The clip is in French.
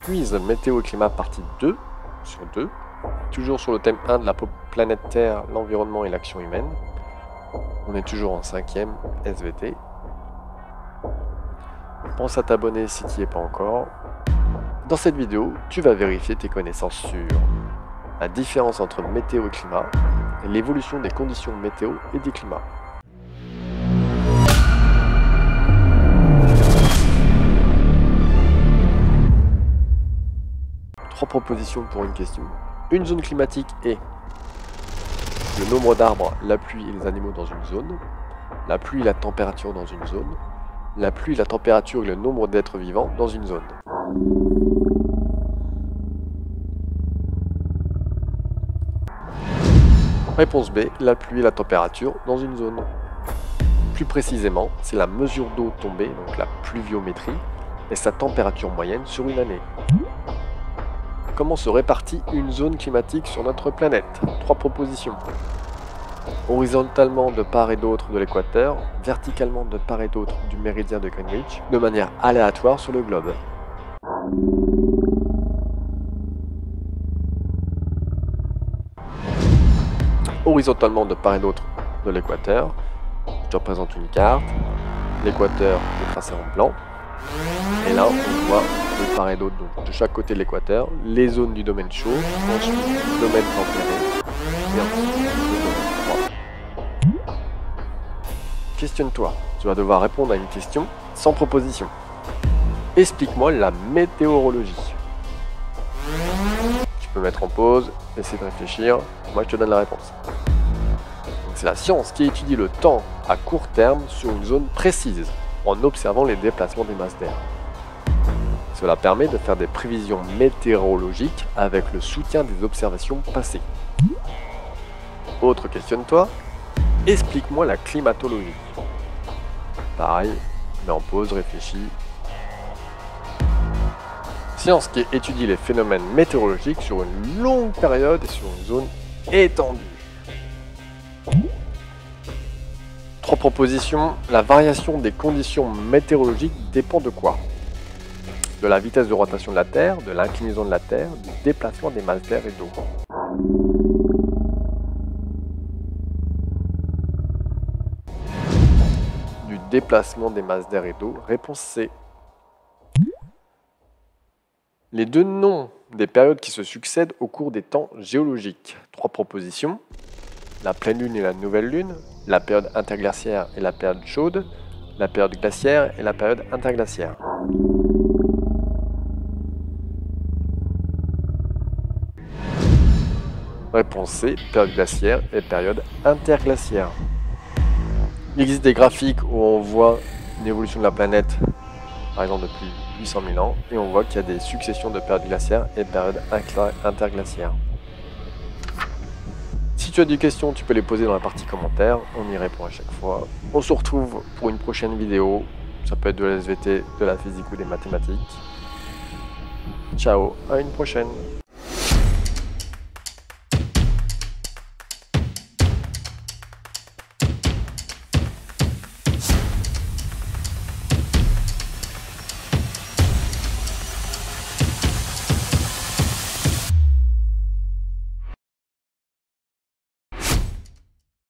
Quiz météo et climat partie 2 sur 2. Toujours sur le thème 1 de la planète Terre, l'environnement et l'action humaine. On est toujours en 5e SVT. Pense à t'abonner si tu n'y es pas encore. Dans cette vidéo, tu vas vérifier tes connaissances sur la différence entre météo et climat et l'évolution des conditions météo et des climats. Trois propositions pour une question. Une zone climatique est le nombre d'arbres, la pluie et les animaux dans une zone, la pluie et la température dans une zone, la pluie, la température et le nombre d'êtres vivants dans une zone. Réponse B, la pluie et la température dans une zone. Plus précisément, c'est la mesure d'eau tombée, donc la pluviométrie, et sa température moyenne sur une année. Comment se répartit une zone climatique sur notre planète? Trois propositions. Horizontalement de part et d'autre de l'équateur, verticalement de part et d'autre du méridien de Greenwich, de manière aléatoire sur le globe. Horizontalement de part et d'autre de l'équateur, je te représente une carte, l'équateur est tracé en blanc, et là on voit de part et d'autre, donc de chaque côté de l'équateur, les zones du domaine chaud, ensuite le domaine tempéré, et ensuite le domaine froid. Questionne-toi, tu vas devoir répondre à une question sans proposition. Explique-moi la météorologie. Tu peux mettre en pause, essayer de réfléchir, moi je te donne la réponse. C'est la science qui étudie le temps à court terme sur une zone précise, en observant les déplacements des masses d'air. Cela permet de faire des prévisions météorologiques avec le soutien des observations passées. Autre questionne-toi, explique-moi la climatologie. Pareil, mets en pause, réfléchis. Science qui étudie les phénomènes météorologiques sur une longue période et sur une zone étendue. Trois propositions. La variation des conditions météorologiques dépend de quoi? De la vitesse de rotation de la Terre, de l'inclinaison de la Terre, du déplacement des masses d'air et d'eau. Du déplacement des masses d'air et d'eau. Réponse C. Les deux noms des périodes qui se succèdent au cours des temps géologiques. Trois propositions. La pleine lune et la nouvelle lune, la période interglaciaire et la période chaude, la période glaciaire et la période interglaciaire. Réponse C, période glaciaire et période interglaciaire. Il existe des graphiques où on voit une évolution de la planète, par exemple depuis 800 000 ans, et on voit qu'il y a des successions de périodes glaciaires et de périodes interglaciaires. Si tu as des questions, tu peux les poser dans la partie commentaires, on y répond à chaque fois. On se retrouve pour une prochaine vidéo, ça peut être de la SVT, de la physique ou des mathématiques. Ciao, à une prochaine.